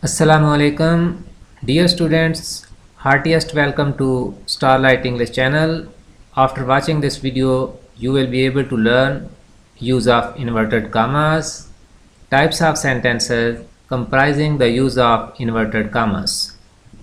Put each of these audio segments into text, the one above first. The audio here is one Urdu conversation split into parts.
Assalamu alaikum, dear students. Heartiest welcome to Starlight English channel. After watching this video, you will be able to learn use of inverted commas, types of sentences comprising the use of inverted commas.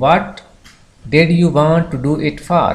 What did you want to do it for?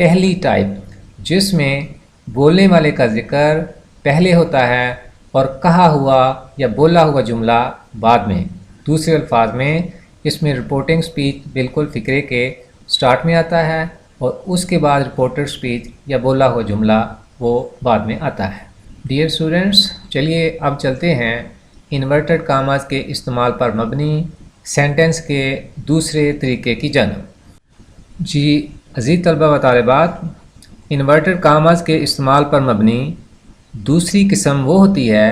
پہلی ٹائپ جس میں بولنے والے کا ذکر پہلے ہوتا ہے اور کہا ہوا یا بولا ہوا جملہ بعد میں. دوسرے الفاظ میں اس میں رپورٹنگ سپیچ بالکل فقرے کے سٹارٹ میں آتا ہے اور اس کے بعد رپورٹر سپیچ یا بولا ہوا جملہ وہ بعد میں آتا ہے. ڈیئر اسٹوڈنٹس، چلیے اب چلتے ہیں انورٹڈ کاماز کے استعمال پر مبنی سینٹنس کے دوسرے طریقے کی جانب. جی عزیز طلبہ و طالبات، انورٹڈ کاماز کے استعمال پر مبنی دوسری قسم وہ ہوتی ہے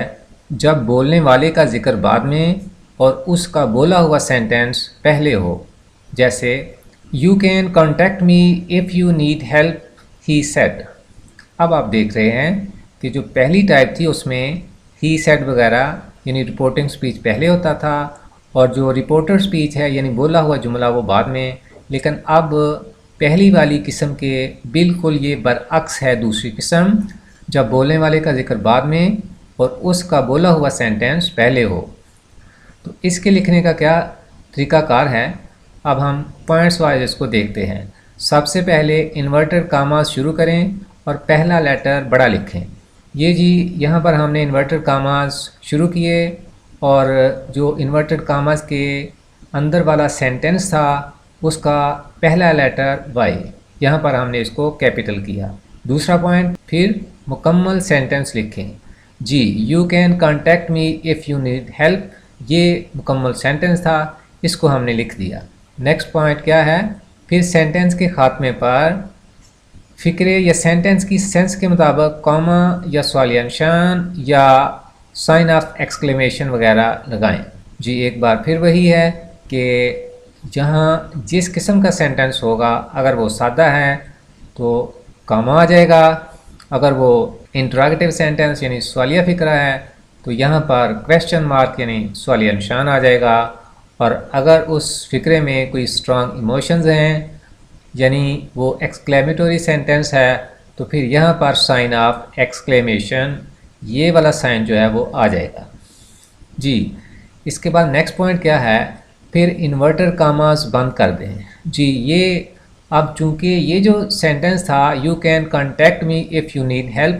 جب بولنے والے کا ذکر بعد میں اور اس کا بولا ہوا سینٹنس پہلے ہو. جیسے you can contact me if you need help he said. اب آپ دیکھ رہے ہیں کہ جو پہلی ٹائپ تھی اس میں ہی سیڈ وغیرہ یعنی رپورٹنگ سپیچ پہلے ہوتا تھا اور جو رپورٹر سپیچ ہے یعنی بولا ہوا جملہ وہ بعد میں. لیکن اب پہلی والی قسم کے بالکل یہ برعکس ہے دوسری قسم، جب بولنے والے کا ذکر بعد میں اور اس کا بولا ہوا سینٹنس پہلے ہو. تو اس کے لکھنے کا کیا طریقہ کار ہے، اب ہم پوائنٹس وائز اس کو دیکھتے ہیں. سب سے پہلے انورٹڈ کاماز شروع کریں اور پہلا لیٹر بڑا لکھیں. یہ جی یہاں پر ہم نے انورٹڈ کاماز شروع کیے اور جو انورٹڈ کاماز کے اندر والا سینٹنس تھا اس کا پہلا لیٹر وائی، یہاں پر ہم نے اس کو کیپٹل کیا. دوسرا پوائنٹ، پھر مکمل سینٹنس لکھیں. جی you can contact me if you need help, یہ مکمل سینٹنس تھا، اس کو ہم نے لکھ دیا. نیکسٹ پوائنٹ کیا ہے، پھر سینٹنس کے خاتمے پر فقرے یا سینٹنس کی سینس کے مطابق کاما یا سوالیہ نشان یا سائن آف ایکسکلیمیشن وغیرہ لگائیں. جی ایک بار پھر وہی ہے کہ جہاں جس قسم کا سینٹنس ہوگا اگر وہ سادہ ہے تو کاما آ جائے گا، اگر وہ انٹراگیٹو سینٹنس یعنی سوالیہ فقرہ ہے تو یہاں پر کویسچن مارک یعنی سوالیہ نشان آ جائے گا. اور اگر اس فقرے میں کوئی اسٹرانگ ایموشنز ہیں یعنی وہ ایکسکلیمیٹوری سینٹنس ہے تو پھر یہاں پر سائن آف ایکسکلیمیشن یہ والا سائن جو ہے وہ آ جائے گا. جی اس کے بعد نیکسٹ پوائنٹ کیا ہے، پھر انورٹر کاماز بند کر دیں. جی یہ اب چونکہ یہ جو سینٹنس تھا you can contact me if you need help,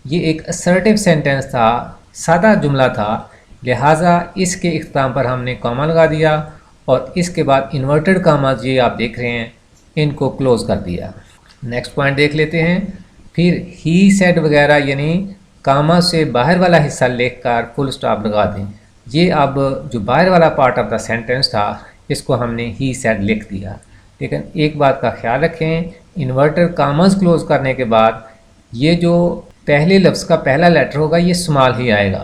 یہ ایک اسرٹیو سینٹنس تھا، سادہ جملہ تھا، لہٰذا اس کے اختتام پر ہم نے کاما لگا دیا اور اس کے بعد انورٹڈ کاماز یہ آپ دیکھ رہے ہیں ان کو کلوز کر دیا. نیکسٹ پوائنٹ دیکھ لیتے ہیں، پھر ہی سیڈ وغیرہ یعنی کاما سے باہر والا حصہ لکھ کر فل سٹاپ لگا دیں. یہ اب جو باہر والا پارٹ آف دا سینٹنس تھا اس کو ہم نے ہی سیڈ لکھ دیا. لیکن ایک بات کا خیال رکھیں، انورٹر کاماز کلوز کرنے کے بعد یہ جو پہلے لفظ کا پہلا لیٹر ہوگا یہ اسمال ہی آئے گا،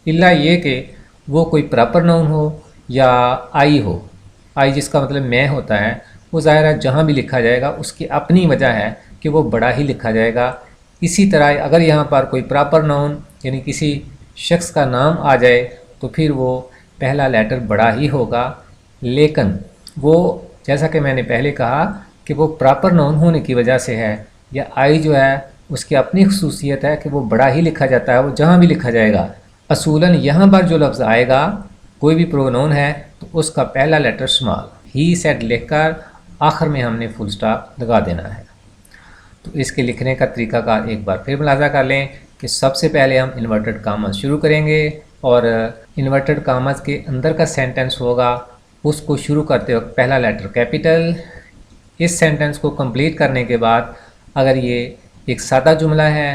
الا یہ کہ وہ کوئی پراپر ناؤن ہو یا آئی ہو. آئی جس کا مطلب میں ہوتا ہے، وہ ظاہر ہے جہاں بھی لکھا جائے گا اس کی اپنی وجہ ہے کہ وہ بڑا ہی لکھا جائے گا. اسی طرح اگر یہاں پر کوئی پراپر ناؤن یعنی کسی شخص کا نام آ جائے تو پھر وہ پہلا لیٹر بڑا ہی ہوگا. لیکن وہ جیسا کہ میں نے پہلے کہا کہ وہ پراپر ناؤن ہونے کی وجہ سے ہے، یا آئی جو ہے اس کی اپنی خصوصیت ہے کہ وہ بڑا ہی لکھا جاتا ہے، وہ جہاں بھی لکھا جائے گا. اصولاً یہاں پر جو لفظ آئے گا کوئی بھی پرونون ہے تو اس کا پہلا لیٹر اسمال، ہی سیڈ لکھ کر آخر میں ہم نے فل سٹاپ لگا دینا ہے. تو اس کے لکھنے کا طریقہ کار ایک بار پھر ملاحظہ کر لیں کہ سب سے پہلے ہم انورٹڈ کاماز شروع کریں گے اور انورٹڈ کاماز کے اندر کا سینٹنس ہوگا اس کو شروع کرتے وقت پہلا لیٹر کیپٹل. اس سینٹنس کو کمپلیٹ کرنے کے بعد اگر یہ ایک سادہ جملہ ہے،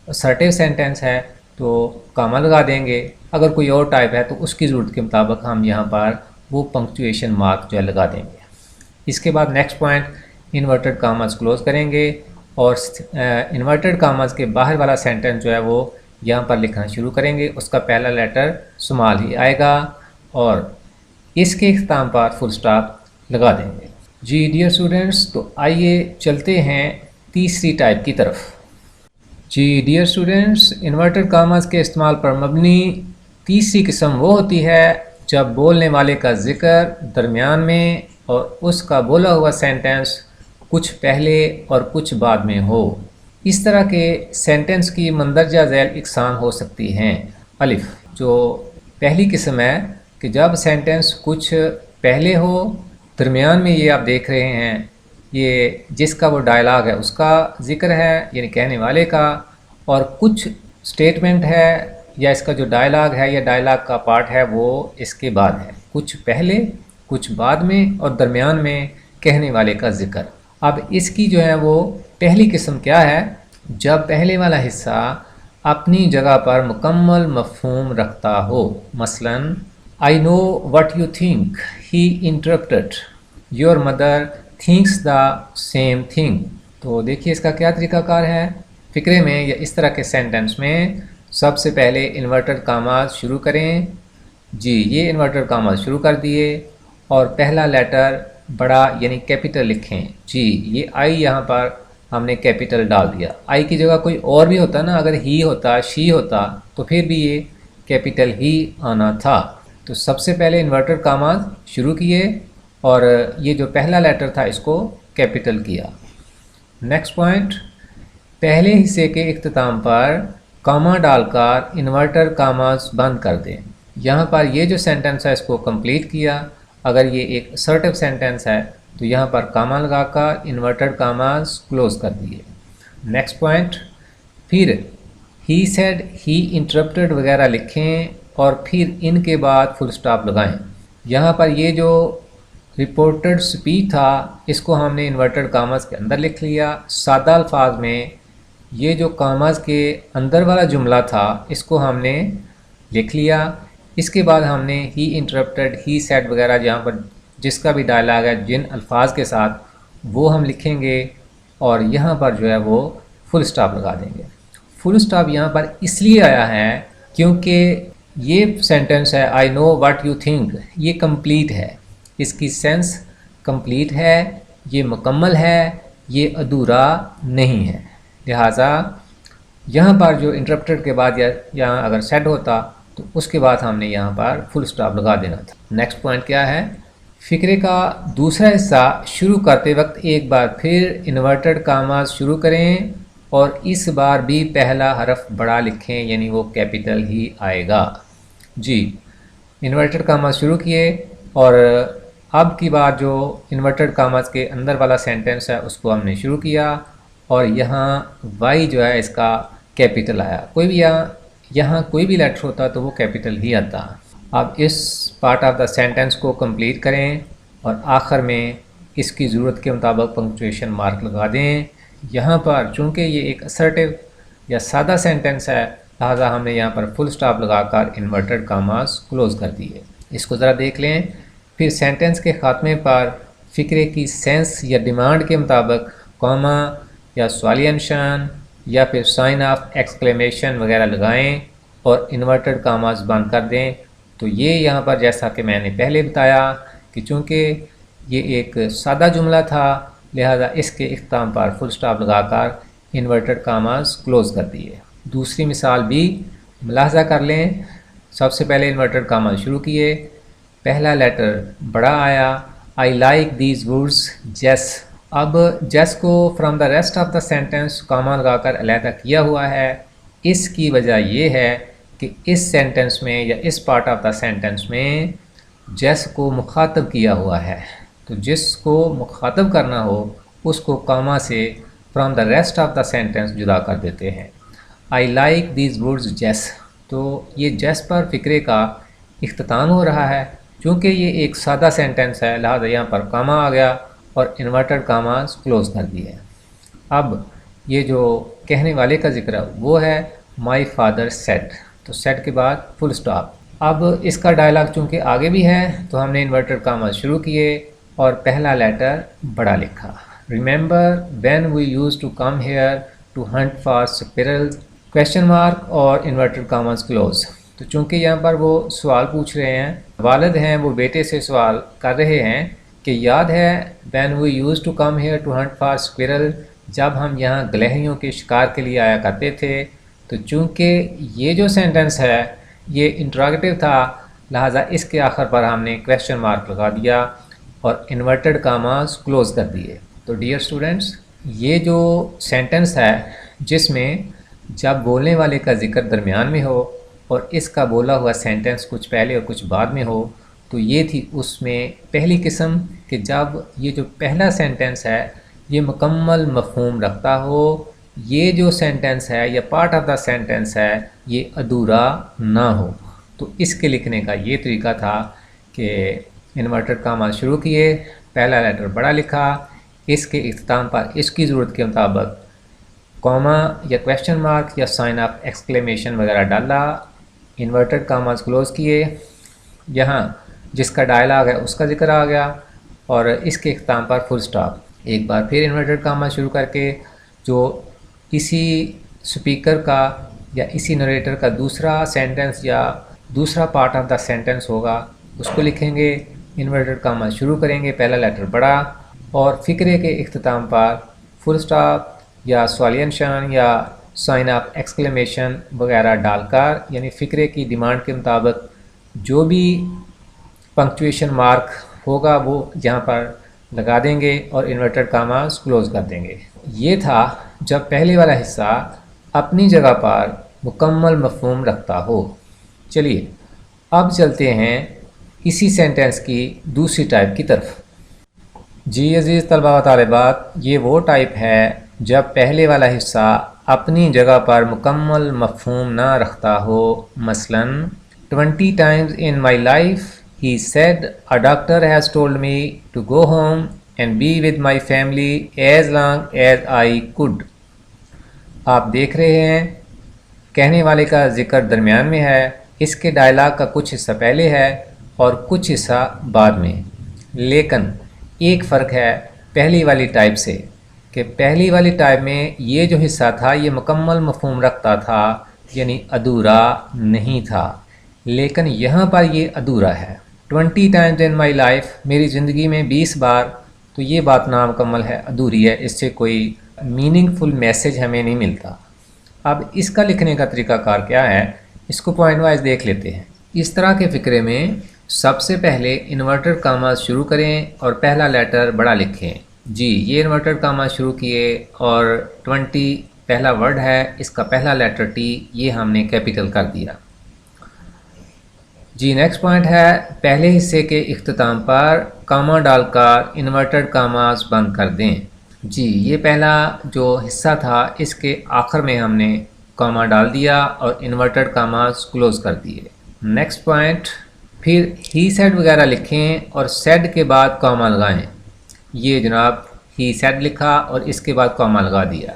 اسرٹیو سینٹنس ہے تو کاما لگا دیں گے، اگر کوئی اور ٹائپ ہے تو اس کی ضرورت کے مطابق ہم یہاں پر وہ پنکچویشن مارک جو ہے لگا دیں گے. اس کے بعد next point, inverted commas close کریں گے اور انورٹڈ کاماز کے باہر والا سینٹنس جو ہے وہ یہاں پر لکھنا شروع کریں گے، اس کا پہلا لیٹر اسمال ہی آئے گا اور اس کے اختتام پر فل سٹاپ لگا دیں گے. جی ڈیئر اسٹوڈنٹس، تو آئیے چلتے ہیں تیسری ٹائپ کی طرف. جی ڈیئر اسٹوڈنٹس، انورٹڈ کاماز کے استعمال پر مبنی تیسری قسم وہ ہوتی ہے جب بولنے والے کا ذکر درمیان میں اور اس کا بولا ہوا سینٹنس کچھ پہلے اور کچھ بعد میں ہو. اس طرح کے سینٹنس کی مندرجہ ذیل اقسام ہو سکتی ہیں. الف، جو پہلی قسم ہے کہ جب سینٹنس کچھ پہلے ہو، درمیان میں یہ آپ دیکھ رہے ہیں یہ جس کا وہ ڈائلاگ ہے اس کا ذکر ہے یعنی کہنے والے کا، اور کچھ سٹیٹمنٹ ہے یا اس کا جو ڈائلاگ ہے یا ڈائلاگ کا پارٹ ہے وہ اس کے بعد ہے، کچھ پہلے کچھ بعد میں اور درمیان میں کہنے والے کا ذکر۔ اب اس کی جو ہے وہ پہلی قسم کیا ہے؟ جب پہلے والا حصہ اپنی جگہ پر مکمل مفہوم رکھتا ہو، مثلا I know what you think, he interrupted, your mother thinks the same thing۔ تو دیکھیے اس کا کیا طریقہ کار ہے فقرے میں یا اس طرح کے سینٹنس میں۔ سب سے پہلے انورٹڈ کاماز شروع کریں، جی یہ انورٹڈ کاماز شروع کر دیے، اور پہلا لیٹر بڑا یعنی کیپیٹل لکھیں، جی یہ آئی یہاں پر ہم نے کیپیٹل ڈال دیا۔ آئی کی جگہ کوئی اور بھی ہوتا نا، اگر ہی ہوتا شی ہوتا تو پھر بھی یہ کیپیٹل ہی آنا تھا۔ تو سب سے پہلے انورٹڈ کاماز شروع کیے اور یہ جو پہلا لیٹر تھا اس کو کیپیٹل کیا۔ نیکسٹ پوائنٹ، پہلے حصے کے اختتام پر کاما ڈال کر انورٹڈ کاماز بند کر دیں۔ یہاں پر یہ جو سینٹنس ہے اس کو کمپلیٹ کیا۔ اگر یہ ایک assertive سینٹنس ہے تو یہاں پر کاما لگا کر انورٹڈ کاماز کلوز کر دیے۔ نیکسٹ پوائنٹ، پھر ہی سیڈ ہی انٹرپٹڈ وغیرہ لکھیں اور پھر ان کے بعد فل سٹاپ لگائیں۔ یہاں پر یہ جو رپورٹڈ سپیچ تھا اس کو ہم نے انورٹڈ کاماز کے اندر لکھ لیا۔ سادہ الفاظ میں یہ جو کاماز کے اندر والا جملہ تھا اس کو ہم نے لکھ لیا۔ اس کے بعد ہم نے ہی انٹرپٹڈ ہی سیڈ وغیرہ جہاں پر جس کا بھی ڈائلاگ ہے جن الفاظ کے ساتھ وہ ہم لکھیں گے، اور یہاں پر جو ہے وہ فل سٹاپ لگا دیں گے۔ فل سٹاپ یہاں پر اس لیے آیا ہے کیونکہ یہ سینٹنس ہے آئی نو واٹ یو تھنک، یہ کمپلیٹ ہے، اس کی سینس کمپلیٹ ہے، یہ مکمل ہے، یہ ادھورا نہیں ہے۔ لہٰذا یہاں پر جو انٹرپٹڈ کے بعد یا یہاں اگر سیڈ ہوتا تو اس کے بعد ہم نے یہاں پر فل سٹاپ لگا دینا تھا۔ نیکسٹ پوائنٹ کیا ہے؟ فقرے کا دوسرا حصہ شروع کرتے وقت ایک بار پھر انورٹڈ کاماز شروع کریں اور اس بار بھی پہلا حرف بڑا لکھیں یعنی وہ کیپیٹل ہی آئے گا۔ جی انورٹڈ کاماز شروع کیے اور اب کی بار جو انورٹڈ کاماز کے اندر والا سینٹنس ہے اس کو ہم نے شروع کیا، اور یہاں وائی جو ہے اس کا کیپیٹل آیا۔ کوئی بھی یہاں کوئی بھی لیٹر ہوتا تو وہ کیپیٹل ہی آتا۔ اب اس پارٹ آف دا سینٹنس کو کمپلیٹ کریں اور آخر میں اس کی ضرورت کے مطابق پنکچویشن مارک لگا دیں۔ یہاں پر چونکہ یہ ایک assertive یا سادہ سینٹنس ہے لہٰذا ہم نے یہاں پر فل سٹاپ لگا کر انورٹڈ کاماز کلوز کر دیے۔ اس کو ذرا دیکھ لیں۔ پھر سینٹنس کے خاتمے پر فقرے کی سینس یا ڈیمانڈ کے مطابق کاما یا سوالیہ نشان یا پھر سائن آف ایکسکلیمیشن وغیرہ لگائیں اور انورٹڈ کاماز بند کر دیں۔ تو یہ یہاں پر جیسا کہ میں نے پہلے بتایا کہ چونکہ یہ ایک سادہ جملہ تھا لہذا اس کے اختتام پر فل سٹاپ لگا کر انورٹڈ کاماز کلوز کر دیے۔ دوسری مثال بھی ملاحظہ کر لیں۔ سب سے پہلے انورٹڈ کاماز شروع کیے، پہلا لیٹر بڑا آیا، آئی لائک دیز ورڈز جیس۔ اب جیس کو from the rest of the sentence Cama لگا کر علیحدہ کیا ہوا ہے۔ اس کی وجہ یہ ہے کہ اس سینٹنس میں یا اس پارٹ آف دا سینٹنس میں جیس کو مخاطب کیا ہوا ہے، تو جس کو مخاطب کرنا ہو اس کو کاما سے from the rest of the sentence جدا کر دیتے ہیں۔ آئی لائک دیز ورڈز جیس، تو یہ جیس پر فقرے کا اختتام ہو رہا ہے۔ چونکہ یہ ایک سادہ سینٹنس ہے لہذا یہاں پر کاما آ گیا اور انورٹڈ کاماز کلوز کر دیے۔ اب یہ جو کہنے والے کا ذکر ہے وہ ہے مائی فادر سیڈ، تو سیڈ کے بعد فل سٹاپ۔ اب اس کا ڈائلاگ چونکہ آگے بھی ہے تو ہم نے انورٹڈ کاماز شروع کیے اور پہلا لیٹر بڑا لکھا۔ Remember when we used to come here to hunt for spirals question mark اور انورٹڈ کاماز کلوز۔ تو چونکہ یہاں پر وہ سوال پوچھ رہے ہیں، والد ہیں وہ بیٹے سے سوال کر رہے ہیں کہ یاد ہے when we used to come here to hunt for spiral, جب ہم یہاں گلہریوں کے شکار کے لیے آیا کرتے تھے۔ تو چونکہ یہ جو سینٹنس ہے یہ انٹراگیٹو تھا لہٰذا اس کے آخر پر ہم نے کویشچن مارک لگا دیا اور انورٹڈ کاماز کلوز کر دیے۔ تو ڈیئر اسٹوڈنٹس، یہ جو سینٹنس ہے جس میں جب بولنے والے کا ذکر درمیان میں ہو اور اس کا بولا ہوا سینٹنس کچھ پہلے اور کچھ بعد میں ہو تو یہ تھی اس میں پہلی قسم کہ جب یہ جو پہلا سینٹنس ہے یہ مکمل مفہوم رکھتا ہو، یہ جو سینٹنس ہے یا پارٹ آف دا سینٹنس ہے یہ ادھورا نہ ہو۔ تو اس کے لکھنے کا یہ طریقہ تھا کہ انورٹڈ کاماز شروع کیے، پہلا لیٹر بڑا لکھا، اس کے اختتام پر اس کی ضرورت کے مطابق کوما یا کویشچن مارک یا سائن آف ایکسکلیمیشن وغیرہ ڈالا، انورٹڈ کاماز کلوز کیے، یہاں جس کا ڈائلاگ ہے اس کا ذکر آ گیا، اور اس کے اختتام پر فل سٹاپ۔ ایک بار پھر انورٹڈ کاماز شروع کر کے جو اسی سپیکر کا یا اسی نریٹر کا دوسرا سینٹنس یا دوسرا پارٹ آف دا سینٹنس ہوگا اس کو لکھیں گے، انورٹڈ کاماز شروع کریں گے، پہلا لیٹر بڑا، اور فقرے کے اختتام پر فل سٹاپ یا سوالیہ نشان یا سائن آف ایکسکلیمیشن وغیرہ ڈال کر، یعنی فقرے کی ڈیمانڈ کے مطابق جو بھی پنکچویشن مارک ہوگا وہ یہاں پر لگا دیں گے اور انورٹڈ کاماز کلوز کر دیں گے۔ یہ تھا جب پہلے والا حصہ اپنی جگہ پر مکمل مفہوم رکھتا ہو۔ چلیے اب چلتے ہیں اسی سینٹنس کی دوسری ٹائپ کی طرف۔ جی عزیز طلباء و طالبات، یہ وہ ٹائپ ہے جب پہلے والا حصہ اپنی جگہ پر مکمل مفہوم نہ رکھتا ہو۔ مثلاً 20 times in my life he said a doctor has told me to go home and be with my family as long as I could۔ آپ دیکھ رہے ہیں کہنے والے کا ذکر درمیان میں ہے، اس کے ڈائلاگ کا کچھ حصہ پہلے ہے اور کچھ حصہ بعد میں، لیکن ایک فرق ہے پہلی والی ٹائپ سے کہ پہلی والی ٹائپ میں یہ جو حصہ تھا یہ مکمل مفہوم رکھتا تھا، یعنی ادھورا نہیں تھا، لیکن یہاں پر یہ ادھورا ہے۔ 20 times in my life، میری زندگی میں 20 بار، تو یہ بات نامکمل ہے، ادھوری ہے، اس سے کوئی میننگ فل میسج ہمیں نہیں ملتا۔ اب اس کا لکھنے کا طریقہ کار کیا ہے، اس کو پوائنٹ وائز دیکھ لیتے ہیں۔ اس طرح کے فقرے میں سب سے پہلے انورٹڈ کاماز شروع کریں اور پہلا لیٹر بڑا لکھیں۔ جی یہ انورٹڈ کاماز شروع کیے اور 20 پہلا ورڈ ہے، اس کا پہلا لیٹر ٹی یہ ہم نے کیپیٹل کر دیا۔ جی نیکسٹ پوائنٹ ہے پہلے حصے کے اختتام پر کاما ڈال کر انورٹڈ کاماز بند کر دیں۔ جی یہ پہلا جو حصہ تھا اس کے آخر میں ہم نے کاما ڈال دیا اور انورٹڈ کاماز کلوز کر دیے۔ نیکسٹ پوائنٹ، پھر ہی سیڈ وغیرہ لکھیں اور سیڈ کے بعد کاما لگائیں۔ یہ جناب ہی سیڈ لکھا اور اس کے بعد کاما لگا دیا۔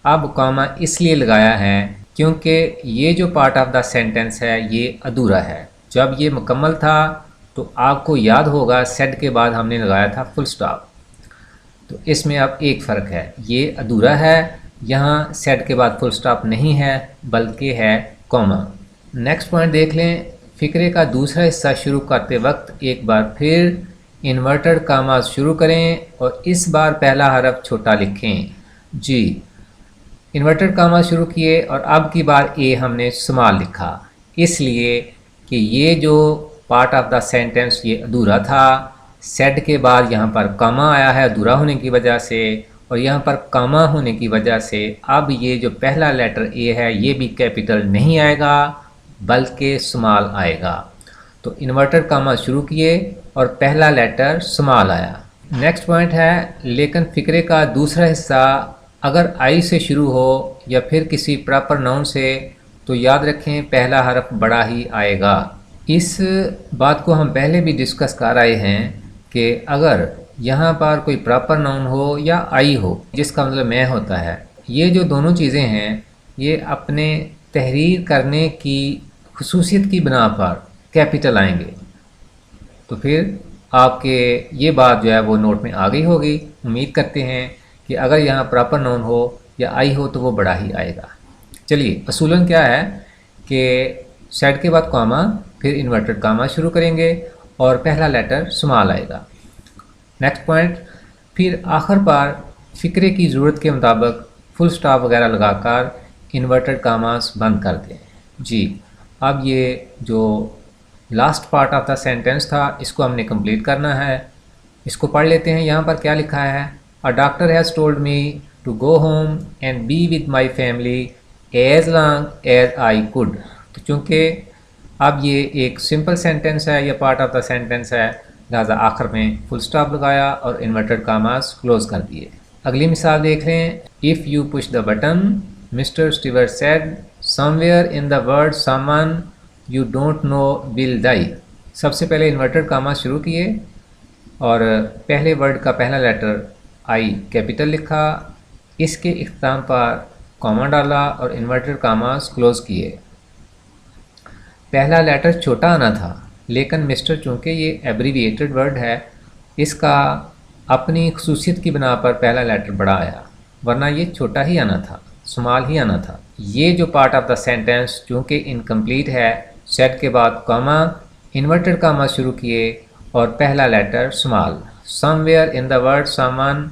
اب کاما اس لیے لگایا ہے کیونکہ یہ جو پارٹ آف دا سینٹنس ہے یہ ادھورا ہے۔ جب یہ مکمل تھا تو آپ کو یاد ہوگا سیڈ کے بعد ہم نے لگایا تھا فل سٹاپ، تو اس میں اب ایک فرق ہے، یہ ادھورا ہے، یہاں سیڈ کے بعد فل سٹاپ نہیں ہے بلکہ ہے کاما۔ نیکسٹ پوائنٹ دیکھ لیں، فقرے کا دوسرا حصہ شروع کرتے وقت ایک بار پھر انورٹڈ کاماز شروع کریں اور اس بار پہلا حرف چھوٹا لکھیں۔ جی انورٹڈ کاماز شروع کیے اور اب کی بار اے ہم نے سمال لکھا، اس لیے کہ یہ جو پارٹ آف دا سینٹنس یہ ادھورا تھا، سیڈ کے بعد یہاں پر کاما آیا ہے ادھورا ہونے کی وجہ سے، اور یہاں پر کاما ہونے کی وجہ سے اب یہ جو پہلا لیٹر اے ہے یہ بھی کیپیٹل نہیں آئے گا بلکہ سمال آئے گا۔ تو انورٹڈ کاما شروع کیے اور پہلا لیٹر سمال آیا۔ نیکسٹ پوائنٹ ہے لیکن فقرے کا دوسرا حصہ اگر آئی سے شروع ہو یا پھر کسی پراپر ناؤن سے تو یاد رکھیں پہلا حرف بڑا ہی آئے گا۔ اس بات کو ہم پہلے بھی ڈسکس کر رہے ہیں کہ اگر یہاں پر کوئی پراپر ناؤن ہو یا آئی ہو جس کا مطلب میں ہوتا ہے، یہ جو دونوں چیزیں ہیں یہ اپنے تحریر کرنے کی خصوصیت کی بنا پر کیپیٹل آئیں گے، تو پھر آپ کے یہ بات جو ہے وہ نوٹ میں آ گئی ہوگی۔ امید کرتے ہیں کہ اگر یہاں پراپر ناؤن ہو یا آئی ہو تو وہ بڑا ہی آئے گا۔ چلیے اصولاً کیا ہے کہ سیڈ کے بعد کاما، پھر انورٹڈ کاما شروع کریں گے اور پہلا لیٹر سمال آئے گا۔ نیکسٹ پوائنٹ، پھر آخر پر فقرے کی ضرورت کے مطابق فل سٹاپ وغیرہ لگا کر انورٹڈ کاماز بند کر دیں۔ جی اب یہ جو last part of the sentence تھا اس کو ہم نے کمپلیٹ کرنا ہے، اس کو پڑھ لیتے ہیں۔ یہاں پر کیا لکھا ہے، A doctor has told me to go home and be with my family as long as I could۔ تو چونکہ اب یہ ایک سمپل سینٹنس ہے یا پارٹ آف دا سینٹنس ہے، لہٰذا آخر میں فل سٹاپ لگایا اور انورٹڈ کاماز کلوز کر دیے۔ اگلی مثال دیکھ لیں، if you push the button Mister Stewart said somewhere in the world someone you don't know will die. سب سے پہلے انورٹڈ کاماز شروع کیے اور پہلے ورڈ کا پہلا لیٹر آئی کیپٹل لکھا، اس کے اختتام پر کاما ڈالا اور انورٹڈ کاماز کلوز کیے۔ پہلا لیٹر چھوٹا آنا تھا، لیکن مسٹر چونکہ یہ ایبریویٹڈ ورڈ ہے، اس کا اپنی خصوصیت کی بنا پر پہلا لیٹر بڑا آیا، ورنہ یہ چھوٹا ہی آنا تھا، اسمال ہی آنا تھا۔ یہ جو پارٹ آف دا سینٹنس چونکہ انکمپلیٹ ہے، سیٹ کے بعد کاما، انورٹڈ کاما شروع کیے اور پہلا letter small, somewhere in the world someone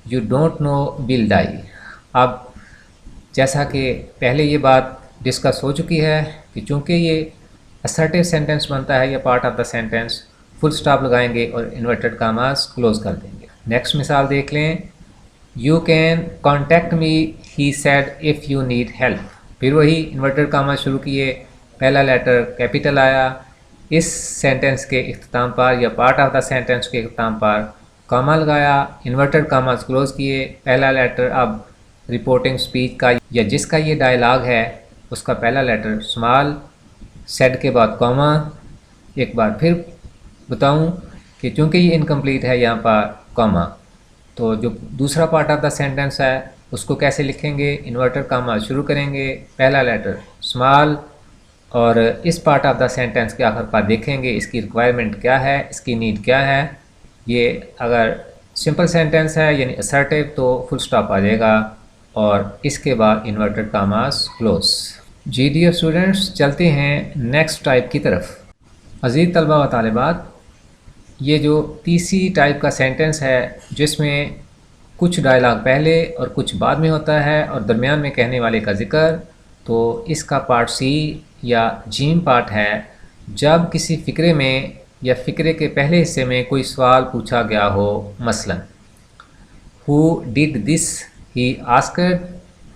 you don't know will die. اب جیسا کہ پہلے یہ بات ڈسکس ہو چکی ہے کہ چونکہ یہ اسرٹیو سینٹنس بنتا ہے یا part of the sentence, full stop لگائیں گے اور انورٹڈ کاماز کلوز کر دیں گے۔ نیکسٹ مثال دیکھ لیں، you can contact me he said if you need help. پھر وہی انورٹڈ کاماز شروع کیے، پہلا لیٹر کیپٹل آیا، اس سینٹنس کے اختتام پر یا پارٹ آف دا سینٹنس کے اختتام پر کاما لگایا، انورٹڈ کاماز کلوز کیے، پہلا لیٹر اب رپورٹنگ سپیچ کا یا جس کا یہ ڈائلاگ ہے اس کا پہلا لیٹر اسمال، سیڈ کے بعد کاما۔ ایک بار پھر بتاؤں کہ چونکہ یہ انکمپلیٹ ہے یہاں پر کاما، تو جو دوسرا پارٹ آف دا سینٹنس ہے اس کو کیسے لکھیں گے، انورٹڈ کاما شروع کریں گے، پہلا لیٹر اسمال، اور اس پارٹ آف دا سینٹنس کے آخر پر دیکھیں گے اس کی ریکوائرمنٹ کیا ہے، اس کی نیڈ کیا ہے۔ یہ اگر سمپل سینٹنس ہے یعنی اسرٹیو تو فل سٹاپ آ جائے گا اور اس کے بعد انورٹڈ کاماز کلوز۔ جی ڈیئر اسٹوڈنٹس، چلتے ہیں نیکسٹ ٹائپ کی طرف۔ عزیز طلبہ و طالبات، یہ جو تیسری ٹائپ کا سینٹنس ہے جس میں کچھ ڈائلاگ پہلے اور کچھ بعد میں ہوتا ہے اور درمیان میں کہنے والے کا ذکر، تو اس کا پارٹ سی یا جیم پارٹ ہے۔ جب کسی فقرے میں یا فقرے کے پہلے حصے میں کوئی سوال پوچھا گیا ہو، مثلا who did this, he asked,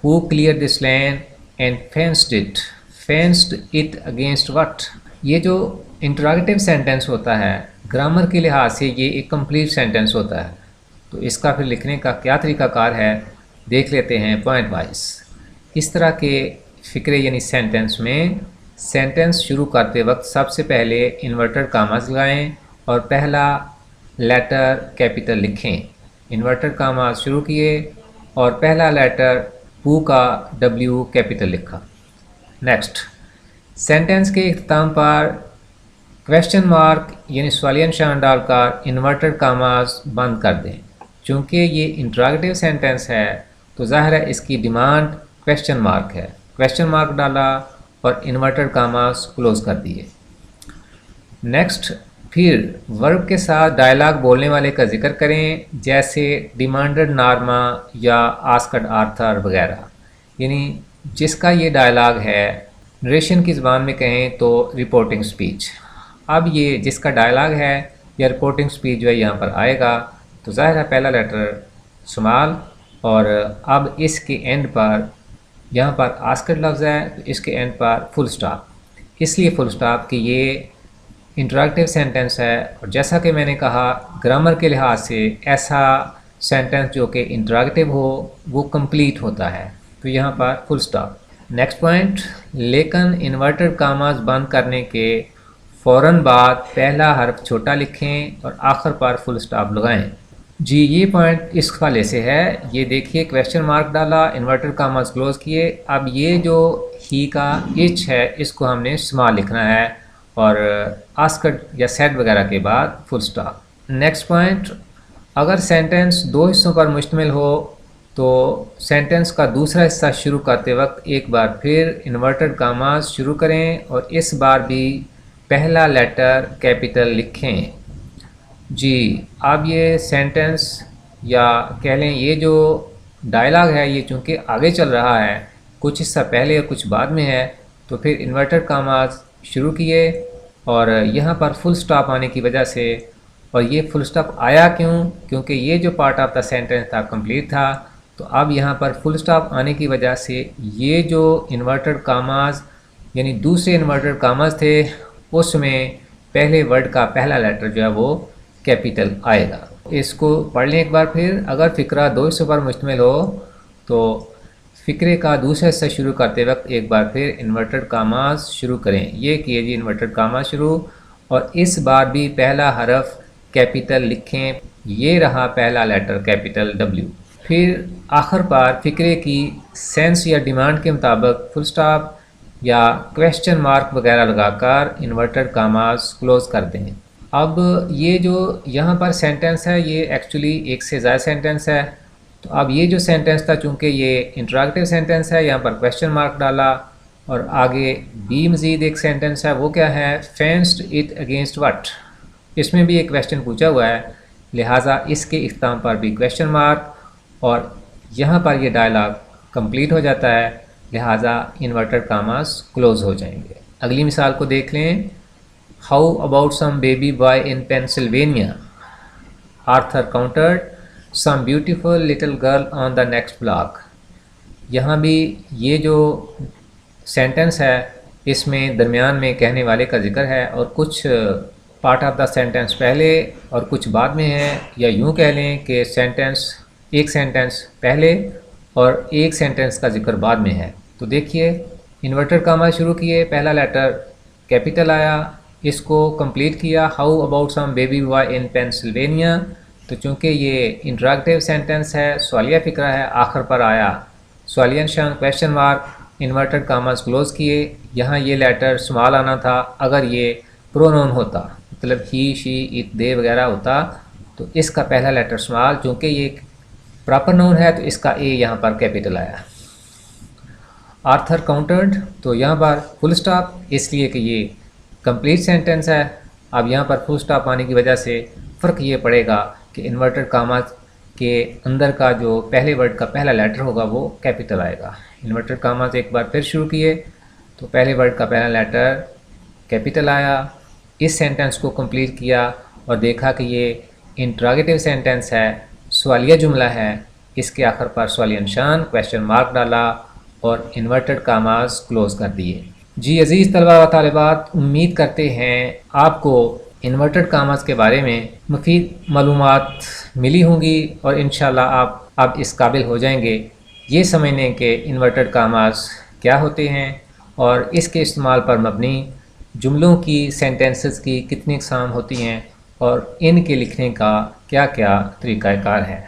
who cleared this land and fenced it against what. یہ جو انٹراگیٹیو سینٹنس ہوتا ہے، گرامر کے لحاظ سے یہ ایک کمپلیٹ سینٹنس ہوتا ہے، تو اس کا پھر لکھنے کا کیا طریقہ کار ہے دیکھ لیتے ہیں پوائنٹ وائز۔ اس طرح کے فقرے یعنی سینٹنس میں سینٹنس شروع کرتے وقت سب سے پہلے انورٹڈ کاماز لگائیں اور پہلا لیٹر کیپٹل لکھیں۔ انورٹڈ کاماز شروع کیے اور پہلا لیٹر ہو کا ڈبلیو کیپٹل لکھا۔ نیکسٹ، سینٹنس کے اختتام پر کویسچن مارک یعنی سوالیہ نشان ڈال کر انورٹڈ کاماز بند کر دیں۔ چونکہ یہ انٹراگیٹیو سینٹنس ہے تو ظاہر ہے اس کی ڈیمانڈ کویسچن مارک ہے، کویسچن مارک ڈالا اور انورٹڈ کاماز کلوز کر دیے۔ نیکسٹ، پھر ورب کے ساتھ ڈائلاگ بولنے والے کا ذکر کریں، جیسے ڈیمانڈڈ نارما یا آسکڈ آرتھر وغیرہ، یعنی جس کا یہ ڈائلاگ ہے، نریشن کی زبان میں کہیں تو رپورٹنگ سپیچ۔ اب یہ جس کا ڈائلاگ ہے یا رپورٹنگ سپیچ جو ہے یہاں پر آئے گا، تو ظاہر ہے پہلا لیٹر اسمال، اور اب اس کے اینڈ پر یہاں پر آسکڈ لفظ ہے تو اس کے اینڈ پر فل سٹاپ۔ اس لیے فل سٹاپ کہ یہ انٹراکٹیو سینٹنس ہے، اور جیسا کہ میں نے کہا گرامر کے لحاظ سے ایسا سینٹنس جو کہ انٹراکٹیو ہو وہ کمپلیٹ ہوتا ہے، تو یہاں پر فل سٹاپ۔ نیکسٹ پوائنٹ، لیکن انورٹڈ کاماز بند کرنے کے فوراً بعد پہلا حرف چھوٹا لکھیں اور آخر پر فل سٹاپ لگائیں۔ جی یہ پوائنٹ اس حوالے سے ہے، یہ دیکھیے کویسچن مارک ڈالا، انورٹڈ کاماز کلوز کیے، اب یہ جو ہی کا ایچ ہے اس کو ہم نے اسمال لکھنا ہے اور آسکڈ یا سیڈ وغیرہ کے بعد فل سٹاپ۔ نیکسٹ پوائنٹ، اگر سینٹنس دو حصوں پر مشتمل ہو تو سینٹنس کا دوسرا حصہ شروع کرتے وقت ایک بار پھر انورٹڈ کاماز شروع کریں اور اس بار بھی پہلا لیٹر کیپٹل لکھیں۔ جی اب یہ سینٹنس یا کہہ لیں یہ جو ڈائلاگ ہے یہ چونکہ آگے چل رہا ہے، کچھ حصہ پہلے اور کچھ بعد میں ہے، تو پھر انورٹڈ کاماز شروع کیے اور یہاں پر فل سٹاپ آنے کی وجہ سے، اور یہ فل سٹاپ آیا کیونکہ یہ جو پارٹ آف دا سینٹنس تھا کمپلیٹ تھا، تو اب یہاں پر فل سٹاپ آنے کی وجہ سے یہ جو انورٹڈ کاماز یعنی دوسرے انورٹڈ کاماز تھے اس میں پہلے ورڈ کا پہلا لیٹر جو ہے وہ کیپیٹل آئے گا. اس کو پڑھ لیں ایک بار پھر. اگر فقرہ دو حصوں پر مشتمل ہو تو فقرے کا دوسرا حصہ شروع کرتے وقت ایک بار پھر انورٹڈ کاماز شروع کریں. یہ کیے جی انورٹڈ کاماز شروع، اور اس بار بھی پہلا حرف کیپیٹل لکھیں. یہ رہا پہلا لیٹر کیپیٹل ڈبلیو. پھر آخر پر فقرے کی سینس یا ڈیمانڈ کے مطابق فل سٹاپ یا کویسچن مارک وغیرہ لگا کر انورٹڈ کاماز کلوز کر دیں. اب یہ جو یہاں پر سینٹنس ہے یہ ایکچولی ایک سے زائد سینٹنس ہے. تو اب یہ جو سینٹنس تھا چونکہ یہ انٹراگیٹیو سینٹنس ہے، یہاں پر کویسچن مارک ڈالا، اور آگے بھی مزید ایک سینٹنس ہے. وہ کیا ہے؟ فینسڈ اٹ اگینسٹ وٹ. اس میں بھی ایک کویسچن پوچھا ہوا ہے، لہٰذا اس کے اختتام پر بھی کویسچن مارک، اور یہاں پر یہ ڈائلاگ کمپلیٹ ہو جاتا ہے، لہٰذا انورٹڈ کاماز کلوز ہو جائیں گے. اگلی مثال کو دیکھ لیں. How about some baby boy in Pennsylvania. Arthur countered some beautiful little girl on the next block. یہاں بھی یہ جو سینٹنس ہے اس میں درمیان میں کہنے والے کا ذکر ہے، اور کچھ پارٹ آف دا سینٹنس پہلے اور کچھ بعد میں ہے، یا یوں کہہ لیں کہ ایک سینٹنس پہلے اور ایک سینٹنس کا ذکر بعد میں ہے. تو دیکھیے انورٹڈ کاما شروع کیے، پہلا لیٹر کیپیٹل آیا، اس کو کمپلیٹ کیا. How about some baby boy in Pennsylvania. تو چونکہ یہ انٹراگیٹیو سینٹنس ہے، سوالیہ فقرہ ہے، آخر پر آیا سوالیہ نشان question mark, inverted commas close کیے. یہاں یہ لیٹر سمال آنا تھا. اگر یہ پرونون ہوتا، مطلب ہی شی اٹ دے وغیرہ ہوتا، تو اس کا پہلا لیٹر سمال، چونکہ یہ پراپر نون ہے تو اس کا اے یہاں پر کیپیٹل آیا. آرتھر کاؤنٹرڈ، تو یہاں پر فل سٹاپ اس لیے کہ یہ کمپلیٹ سینٹنس ہے. اب یہاں پر فل سٹاپ آنے کی وجہ سے فرق یہ پڑے گا کہ انورٹڈ کاماز کے اندر کا جو پہلے ورڈ کا پہلا لیٹر ہوگا وہ کیپیٹل آئے گا. انورٹڈ کاماز ایک بار پھر شروع کیے تو پہلے ورڈ کا پہلا لیٹر کیپیٹل آیا. اس سینٹنس کو کمپلیٹ کیا اور دیکھا کہ یہ انٹراگیٹیو سینٹنس ہے، سوالیہ جملہ ہے. اس کے آخر پر سوالیہ نشان کویسچن مارک ڈالا اور انورٹڈ کاماز کلوز کر دیے. جی عزیز طلبہ و طالبات، امید کرتے ہیں آپ کو انورٹڈ کاماز کے بارے میں مفید معلومات ملی ہوں گی، اور انشاءاللہ آپ اب اس قابل ہو جائیں گے یہ سمجھنے کہ انورٹڈ کاماز کیا ہوتے ہیں اور اس کے استعمال پر مبنی جملوں کی، سینٹنسز کی کتنی اقسام ہوتی ہیں اور ان کے لکھنے کا کیا کیا طریقہ کار ہے.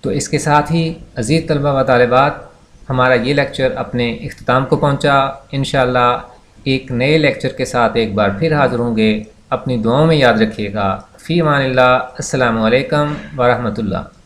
تو اس کے ساتھ ہی عزیز طلبہ و طالبات، ہمارا یہ لیکچر اپنے اختتام کو پہنچا. انشاءاللہ ایک نئے لیکچر کے ساتھ ایک بار پھر حاضر ہوں گے. اپنی دعاؤں میں یاد رکھیے گا. فی امان اللہ. السلام علیکم ورحمۃ اللہ.